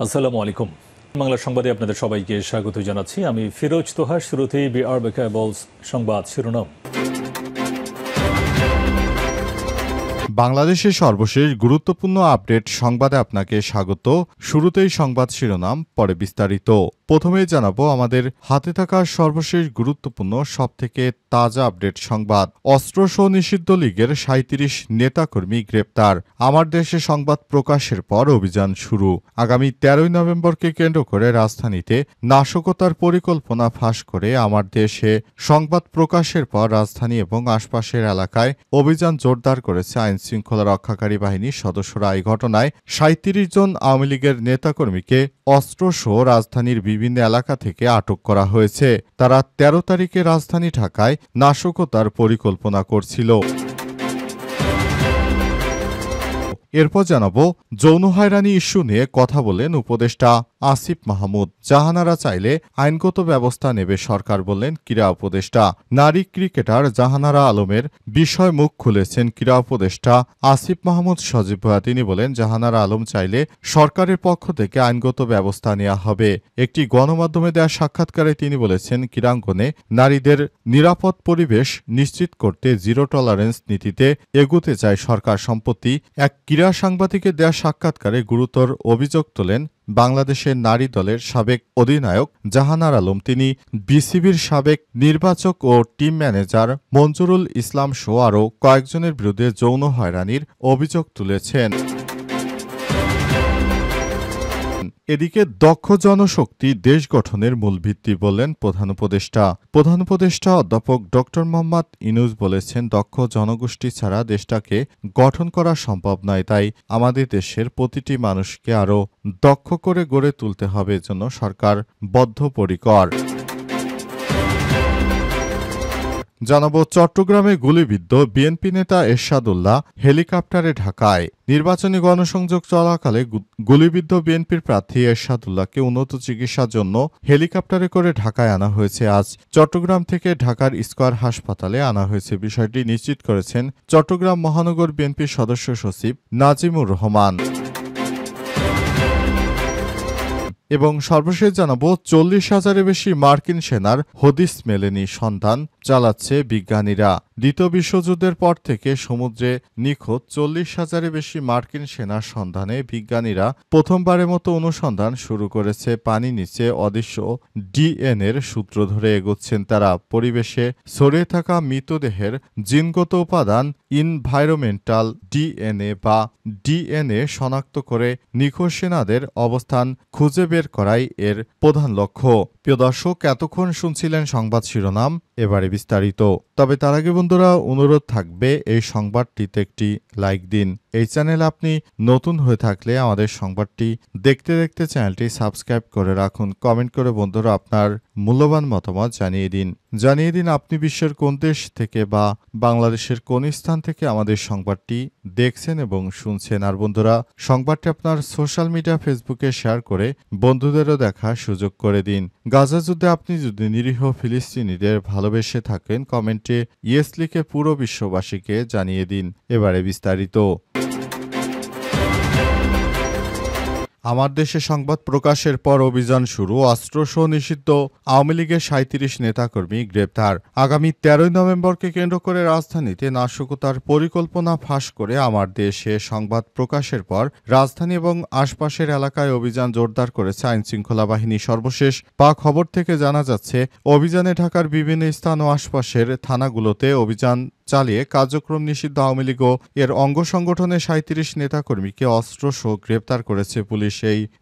আসসালামু আলাইকুম। বাংলা সংবাদে আপনাদের সবাইকে স্বাগত জানাচ্ছি। আমি ফিরোজ তোহা। শুরুতেই বিআরবি কেবলস সংবাদ শিরোনাম। বাংলাদেশের সর্বশেষ গুরুত্বপূর্ণ আপডেট সংবাদে আপনাকে স্বাগত। শুরুতেই সংবাদ শিরোনাম, পরে বিস্তারিত। প্রথমেই জানাবো আমাদের হাতে থাকা সর্বশেষ গুরুত্বপূর্ণ সবথেকে তাজা আপডেট সংবাদ। অস্ত্রসহ নিষিদ্ধ লীগের ৩৭ নেতাকর্মী গ্রেপ্তার। আমার দেশে সংবাদ প্রকাশের পর অভিযান শুরু। আগামী ১৩ নভেম্বরকে কেন্দ্র করে রাজধানীতে নাশকতার পরিকল্পনা ফাঁস করে আমার দেশে সংবাদ প্রকাশের পর রাজধানী এবং আশপাশের এলাকায় অভিযান জোরদার করেছে আইনশৃঙ্খলা রক্ষাকারী বাহিনীর সদস্যরা। এই ঘটনায় ৩৭ জন আওয়ামী লীগের নেতাকর্মীকে অস্ত্রসহ রাজধানীর বিভিন্ন এলাকা থেকে আটক করা হয়েছে। তারা ১৩ তারিখে রাজধানী ঢাকায় নাশকতার পরিকল্পনা করছিল। এরপর জানাবো যৌন হয়রানি ইস্যু নিয়ে কথা বলেন উপদেষ্টা আসিফ মাহমুদ। জাহানারা চাইলে আইনগত ব্যবস্থা নেবে সরকার, বললেন ক্রীড়া উপদেষ্টা। নারী ক্রিকেটার জাহানারা আলমের বিষয় মুখ খুলেছেন ক্রীড়া উপদেষ্টা আসিফ মাহমুদ সজীব ভুঁইয়া। তিনি বলেন, জাহানারা আলম চাইলে সরকারের পক্ষ থেকে আইনগত ব্যবস্থা নেওয়া হবে। একটি গণমাধ্যমে দেওয়া সাক্ষাৎকারে তিনি বলেছেন, ক্রীড়াঙ্গনে নারীদের নিরাপদ পরিবেশ নিশ্চিত করতে জিরো টলারেন্স নীতিতে এগুতে চায় সরকার। সম্প্রতি এক ক্রীড়া সাংবাদিকের দেওয়া সাক্ষাৎকারে গুরুতর অভিযোগ তোলেন বাংলাদেশের নারী দলের সাবেক অধিনায়ক জাহানারা আলম। তিনি বিসিবির সাবেক নির্বাচক ও টিম ম্যানেজার মঞ্জুরুল ইসলাম সহ আরও কয়েকজনের বিরুদ্ধে যৌন হয়রানির অভিযোগ তুলেছেন। এদিকে দক্ষ জনশক্তি দেশ গঠনের মূল ভিত্তি, বললেন প্রধান উপদেষ্টা। প্রধান উপদেষ্টা অধ্যাপক ড মোহাম্মদ ইউনূস বলেছেন, দক্ষ জনগোষ্ঠী ছাড়া দেশটাকে গঠন করা সম্ভব নয়। তাই আমাদের দেশের প্রতিটি মানুষকে আরও দক্ষ করে গড়ে তুলতে হবে, এজন্য সরকার বদ্ধপরিকর। জানাবো চট্টগ্রামে গুলিবিদ্ধ বিএনপি নেতা এরশাদুল্লাহ হেলিকপ্টারে ঢাকায়। নির্বাচনী গণসংযোগ চলাকালে গুলিবিদ্ধ বিএনপির প্রার্থী এরশাদুল্লাহকে উন্নত চিকিৎসার জন্য হেলিকপ্টারে করে ঢাকায় আনা হয়েছে। আজ চট্টগ্রাম থেকে ঢাকার স্কয়ার হাসপাতালে আনা হয়েছে। বিষয়টি নিশ্চিত করেছেন চট্টগ্রাম মহানগর বিএনপির সদস্য সচিব নাজিমুর রহমান। এবং সর্বশেষ জানাবো ৪০,০০০-এর বেশি মার্কিন সেনার হদিস মেলেনি, সন্ধান চালাচ্ছে বিজ্ঞানীরা। দ্বিতীয় বিশ্বযুদ্ধের পর থেকে সমুদ্রে নিখোঁজ ৪০,০০০-এর বেশি মার্কিন সেনার সন্ধানে বিজ্ঞানীরা প্রথমবারের মতো অনুসন্ধান শুরু করেছে। পানি নিচে অদৃশ্য ডিএনএর সূত্র ধরে এগোচ্ছেন তারা। পরিবেশে ছড়িয়ে থাকা মৃতদেহের জিনগত উপাদান ইনভাইরনমেন্টাল ডিএনএ বা ডিএনএ শনাক্ত করে নিখোঁজ সেনাদের অবস্থান খুঁজে বের করাই এর প্রধান লক্ষ্য। প্রিয় দর্শক, এতক্ষণ শুনছিলেন সংবাদ শিরোনাম, এবারে বিস্তারিত। তবে তার আগে বন্ধুরা, অনুরোধ থাকবে এই সংবাদটিতে একটি লাইক দিন। এই চ্যানেল আপনি নতুন হয়ে থাকলে আমাদের সংবাদটি দেখতে দেখতে চ্যানেলটি সাবস্ক্রাইব করে রাখুন। কমেন্ট করে বন্ধুরা আপনার মূল্যবান মতামত জানিয়ে দিন আপনি বিশ্বের কোন দেশ থেকে বা বাংলাদেশের কোন স্থান থেকে আমাদের সংবাদটি দেখছেন এবং শুনছেন। আর বন্ধুরা, সংবাদটি আপনার সোশ্যাল মিডিয়া ফেসবুকে শেয়ার করে বন্ধুদেরও দেখার সুযোগ করে দিন। গাজা যুদ্ধে আপনি যদি নিরীহ ফিলিস্তিনিদের ভালোবেসে থাকেন, কমেন্টে ইয়েস লিখে পুরো বিশ্ববাসীকে জানিয়ে দিন। এবারে বিস্তারিত। আমার দেশে সংবাদ প্রকাশের পর অভিযান শুরু। অস্ত্রসহ নিষিদ্ধ আওয়ামী লীগের ৩৭ নেতাকর্মী গ্রেপ্তার। আগামী ১৩ নভেম্বরকে কেন্দ্র করে রাজধানীতে নাশকতার পরিকল্পনা ফাঁস করে আমার দেশে সংবাদ প্রকাশের পর রাজধানী এবং আশপাশের এলাকায় অভিযান জোরদার করেছে আইনশৃঙ্খলা বাহিনী। সর্বশেষ পাওয়া খবর থেকে জানা যাচ্ছে, অভিযানে ঢাকার বিভিন্ন স্থান ও আশপাশের থানাগুলোতে অভিযান চালিয়ে কার্যক্রম নিষিদ্ধ আওয়ামী লীগ ও এর অঙ্গ সংগঠনের ৩৭ নেতাকর্মীকে অস্ত্রসহ গ্রেপ্তার করেছে পুলিশ।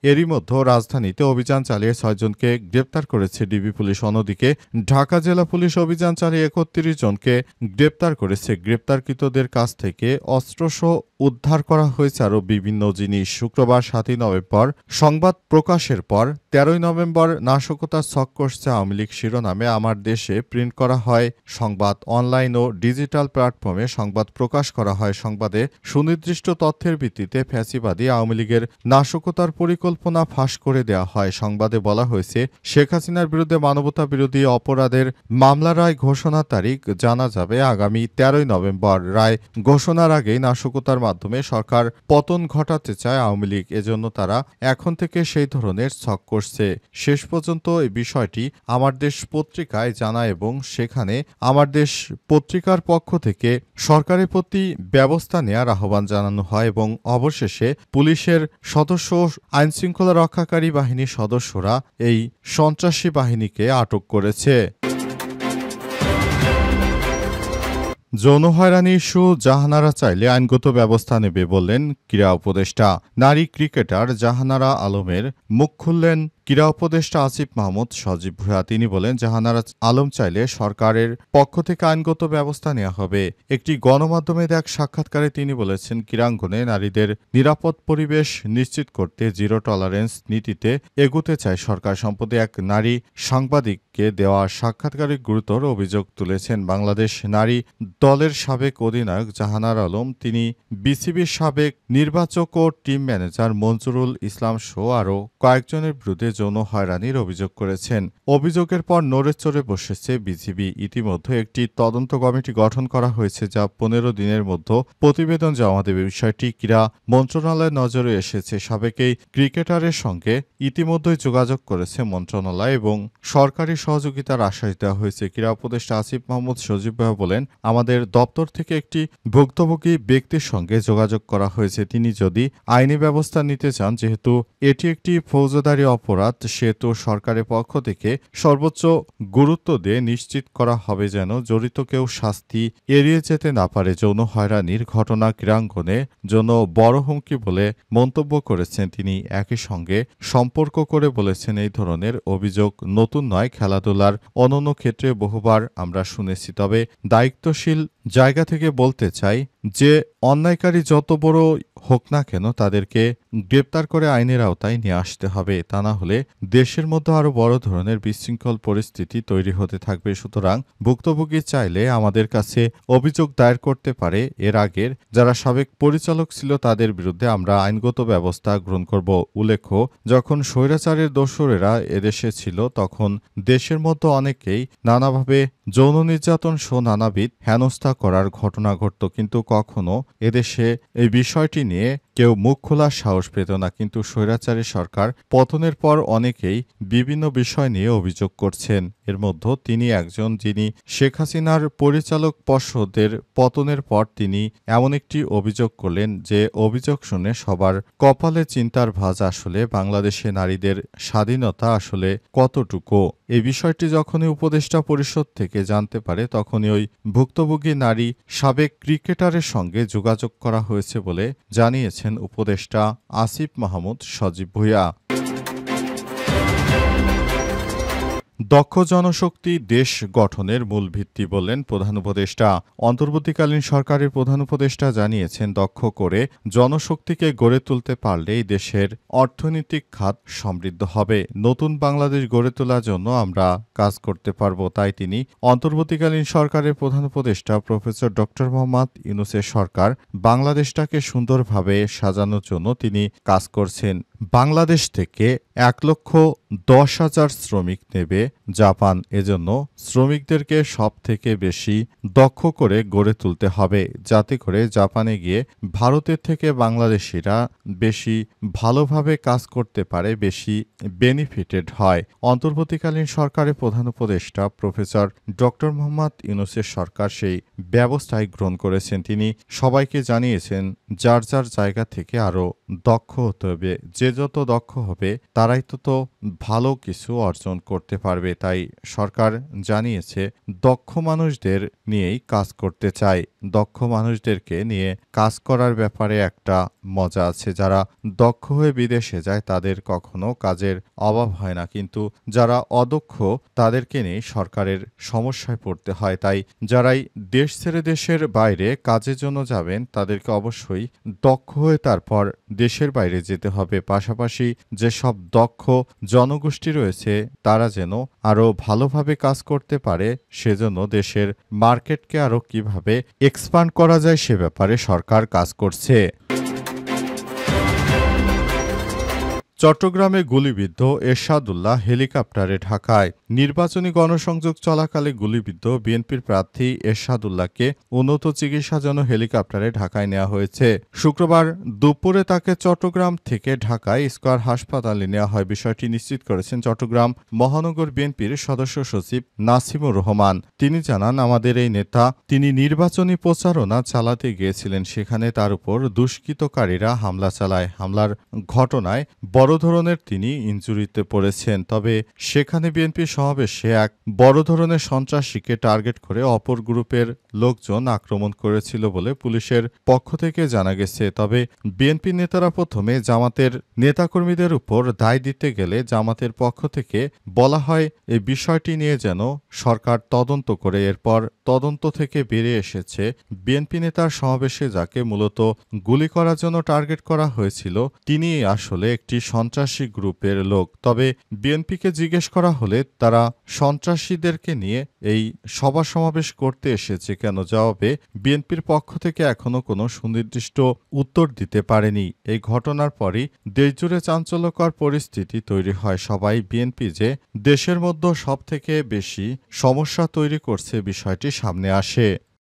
এরই মধ্যে রাজধানীতে অভিযান চালিয়ে ৬ জনকে গ্রেপ্তার করেছে ডিবি পুলিশ। অন্যদিকে ঢাকা জেলা পুলিশ অভিযান চালিয়ে ৩১ জনকে গ্রেপ্তার করেছে। গ্রেপ্তারকৃতদের কাছ থেকে অস্ত্রসহ উদ্ধার করা হয়েছে আরও বিভিন্ন জিনিস। শুক্রবার ৭ই নভেম্বর সংবাদ প্রকাশের পর ১৩ নভেম্বর নাশকতার ছক কষছে আওয়ামী লীগ শিরোনামে আমার দেশে প্রিন্ট করা হয় সংবাদ। অনলাইন ও ডিজিটাল প্ল্যাটফর্মে সংবাদ প্রকাশ করা হয়। সংবাদে সুনির্দিষ্ট তথ্যের ভিত্তিতে ফ্যাসিবাদী আওয়ামী লীগের নাশকতার পরিকল্পনা ফাঁস করে দেওয়া হয়। সংবাদে বলা হয়েছে, শেখ হাসিনার বিরুদ্ধে মানবতা বিরোধী অপরাধের মামলা রায় ঘোষণার তারিখ জানা যাবে আগামী ১৩ নভেম্বর। রায় ঘোষণার আগেই নাশকতার মাধ্যমে সরকার পতন ঘটাতে চায় আওয়ামী লীগ। এজন্য তারা এখন থেকে সেই ধরনের ছক করছে। শেষ পর্যন্ত এই বিষয়টি আমার দেশ পত্রিকায় জানায় এবং সেখানে আমার দেশ পত্রিকার পক্ষ থেকে সরকারের প্রতি ব্যবস্থা নেওয়ার আহ্বান জানানো হয় এবং অবশেষে পুলিশের সদস্য আইনশৃঙ্খলা রক্ষাকারী বাহিনীর সদস্যরা এই সন্ত্রাসী বাহিনীকে আটক করেছে। যৌন হয়রানি ইস্যু জাহানারা চাইলে আইনগত ব্যবস্থা নেবে বললেন ক্রীড়া উপদেষ্টা। নারী ক্রিকেটার জাহানারা আলমের মুখ খুললেন ক্রীড়া উপদেষ্টা আসিফ মাহমুদ সজীব ভুঁইয়া। তিনি বলেন, জাহানারা আলম চাইলে সরকারের পক্ষ থেকে আইনগত ব্যবস্থা নেওয়া হবে। একটি গণমাধ্যমের এক সাক্ষাৎকারে তিনি বলেছেন, ক্রীড়াঙ্গনে নারীদের নিরাপদ পরিবেশ নিশ্চিত করতে জিরো টলারেন্স নীতিতে এগোতে চায় সরকার। সম্প্রতি এক নারী সাংবাদিককে দেওয়া সাক্ষাৎকারে গুরুতর অভিযোগ তুলেছেন বাংলাদেশ নারী দলের সাবেক অধিনায়ক জাহানারা আলম। তিনি বিসিবির সাবেক নির্বাচক ও টিম ম্যানেজার মঞ্জুরুল ইসলাম সহ আরও কয়েকজনের বিরুদ্ধে যৌন হয়রানির অভিযোগ করেছেন। অভিযোগের পর নড়েচড়ে বসেছে বিসিবি। ইতিমধ্যে একটি তদন্ত কমিটি গঠন করা হয়েছে, যা 15 দিনের মধ্যে প্রতিবেদন জমা দেবে। বিষয়টি ক্রীড়া মন্ত্রণালয়ের নজরে এসেছে। সাবেক এই ক্রিকেটারের সঙ্গে ইতিমধ্যেই যোগাযোগ করেছে মন্ত্রণালয় এবং সরকারি সহযোগিতার আশ্বাস দেওয়া হয়েছে। ক্রীড়া উপদেষ্টা আসিফ মাহমুদ সজীব ভুঁইয়া বলেন, আমাদের দপ্তর থেকে একটি ভুক্তভোগী ব্যক্তির সঙ্গে যোগাযোগ করা হয়েছে। তিনি যদি আইনি ব্যবস্থা নিতে চান, যেহেতু এটি একটি ফৌজদারি অপরাধ, সেহেতু সরকারের পক্ষ থেকে সর্বোচ্চ গুরুত্ব দিয়ে নিশ্চিত করা হবে যেন জড়িত কেউ শাস্তি এড়িয়ে যেতে না পারে। যৌন হয়রানির ঘটনা ক্রীড়াঙ্গনের জন্য বড় হুমকি বলে মন্তব্য করেছেন তিনি। একই সঙ্গে সম্পর্ক করে বলেছেন, এই ধরনের অভিযোগ নতুন নয়, খেলাধুলার অন্যান্য ক্ষেত্রে বহুবার আমরা শুনেছি। তবে দায়িত্বশীল জায়গা থেকে বলতে চাই যে অন্যায়কারী যত বড় হোক না কেন তাদেরকে গ্রেপ্তার করে আইনের আওতায় নিয়ে আসতে হবে। তা না হলে দেশের মধ্যে আরও বড় ধরনের বিশৃঙ্খল পরিস্থিতি তৈরি হতে থাকবে। সুতরাং ভুক্তভোগী চাইলে আমাদের কাছে অভিযোগ দায়ের করতে পারে। এর আগের যারা সাবেক পরিচালক ছিল তাদের বিরুদ্ধে আমরা আইনগত ব্যবস্থা গ্রহণ করব। উল্লেখ্য, যখন স্বৈরাচারের দোসরেরা এদেশে ছিল তখন দেশের মধ্যে অনেকেই নানাভাবে যৌন নির্যাতন সহ নানাবিধ হেনস্থা করার ঘটনা ঘটত, কিন্তু কখনো এদেশে এই বিষয়টি নিয়ে কেউ মুখ খোলার সাহস পেত না। কিন্তু স্বৈরাচারী সরকার পতনের পর অনেকেই বিভিন্ন বিষয় নিয়ে অভিযোগ করছেন। এর মধ্যে তিনি একজন, যিনি শেখ হাসিনার পরিচালক পর্ষদের পতনের পর তিনি এমন একটি অভিযোগ করলেন যে অভিযোগ শুনে সবার কপালে চিন্তার ভাঁজ। আসলে বাংলাদেশে নারীদের স্বাধীনতা আসলে কতটুকু, এই বিষয়টি যখনই উপদেষ্টা পরিষদ থেকে জানতে পারে তখনই ওই ভুক্তভোগী নারী সাবেক ক্রিকেটারের সঙ্গে যোগাযোগ করা হয়েছে বলে জানিয়েছেন উপদেষ্টা আসিফ মাহমুদ সজীব ভুঁইয়া। দক্ষ জনশক্তি দেশ গঠনের মূল ভিত্তি বললেন প্রধান উপদেষ্টা। অন্তর্বর্তীকালীন সরকারের প্রধান উপদেষ্টা জানিয়েছেন, দক্ষ করে জনশক্তিকে গড়ে তুলতে পারলেই দেশের অর্থনৈতিক খাত সমৃদ্ধ হবে। নতুন বাংলাদেশ গড়ে তোলার জন্য আমরা কাজ করতে পারব। তাই তিনি অন্তর্বর্তীকালীন সরকারের প্রধান উপদেষ্টা প্রফেসর ডক্টর মোহাম্মদ ইউনূসের সরকার বাংলাদেশটাকে সুন্দরভাবে সাজানোর জন্য তিনি কাজ করছেন। বাংলাদেশ থেকে 1,10,000 শ্রমিক নেবে জাপান। এজন্য শ্রমিকদেরকে সব থেকে বেশি দক্ষ করে গড়ে তুলতে হবে, যাতে করে জাপানে গিয়ে ভারতের থেকে বাংলাদেশিরা বেশি ভালোভাবে কাজ করতে পারে, বেশি বেনিফিটেড হয়। অন্তর্বর্তীকালীন সরকারের প্রধান উপদেষ্টা প্রফেসর ডক্টর মোহাম্মদ ইউনূসের সরকার সেই ব্যবস্থায় গ্রহণ করেছেন। তিনি সবাইকে জানিয়েছেন, যার যার জায়গা থেকে আরও দক্ষ হতে হবে। যে যত দক্ষ হবে তারাই তত ভালো কিছু অর্জন করতে পারবে। তাই সরকার জানিয়েছে, দক্ষ মানুষদের নিয়েই কাজ করতে চায়। দক্ষ মানুষদেরকে নিয়ে কাজ করার ব্যাপারে একটা মজা আছে। যারা দক্ষ হয়ে বিদেশে যায় তাদের কখনো কাজের অভাব হয় না, কিন্তু যারা অদক্ষ তাদেরকে নিয়ে সরকারের সমস্যায় পড়তে হয়। তাই যারাই দেশ ছেড়ে দেশের বাইরে কাজের জন্য যাবেন তাদেরকে অবশ্যই দক্ষ হয়ে তারপর দেশের বাইরে যেতে হবে। পাশাপাশি যেসব দক্ষ জনগোষ্ঠী রয়েছে তারা যেন আরও ভালোভাবে কাজ করতে পারে, সেজন্য দেশের মার্কেটকে আরও কিভাবে এক্সপান্ড করা যায় সে ব্যাপারে সরকার কাজ করছে। চট্টগ্রামে গুলিবিদ্ধ এরশাদুল্লাহ হেলিকপ্টারে ঢাকায়। নির্বাচনী গণসংযোগ চলাকালে গুলিবিদ্ধ বিএনপির প্রার্থী এরশাদুল্লাহকে উন্নত চিকিৎসার জন্য হেলিকপ্টারে ঢাকায় নেওয়া হয়েছে। শুক্রবার দুপুরে তাকে চট্টগ্রাম থেকে ঢাকায় স্কয়ার হাসপাতালে নেওয়া হয়। বিষয়টি নিশ্চিত করেছেন চট্টগ্রাম মহানগর বিএনপির সদস্য সচিব নাসিমুর রহমান। তিনি জানান, আমাদের এই নেতা তিনি নির্বাচনী প্রচারণা চালাতে গিয়েছিলেন। সেখানে তার উপর দুষ্কৃতকারীরা হামলা চালায়। হামলার ঘটনায় বড় ধরনের তিনি ইনজুরিতে পড়েছেন। তবে সেখানে বিএনপি সমাবেশে এক বড় ধরনের সন্ত্রাসীকে টার্গেট করে অপর গ্রুপের লোকজন আক্রমণ করেছিল বলে পুলিশের পক্ষ থেকে জানা গেছে। তবে বিএনপি নেতারা প্রথমে জামাতের নেতাকর্মীদের উপর দায় দিতে গেলে জামাতের পক্ষ থেকে বলা হয় এই বিষয়টি নিয়ে যেন সরকার তদন্ত করে। এরপর তদন্ত থেকে বেরিয়ে এসেছে বিএনপি নেতার সমাবেশে যাকে মূলত গুলি করার জন্য টার্গেট করা হয়েছিল তিনি আসলে একটি সন্ত্রাসী গ্রুপের লোক। তবে বিএনপিকে জিজ্ঞেস করা হলে তারা সন্ত্রাসীদেরকে নিয়ে এই সভা সমাবেশ করতে এসেছে কেন, জবাবে বিএনপির পক্ষ থেকে এখনো কোনো সুনির্দিষ্ট উত্তর দিতে পারেনি। এই ঘটনার পরই দেশজুড়ে চাঞ্চল্যকর পরিস্থিতি তৈরি হয়। সবাই বিএনপি যে দেশের মধ্যে সবথেকে বেশি সমস্যা তৈরি করছে বিষয়টি সামনে আসে।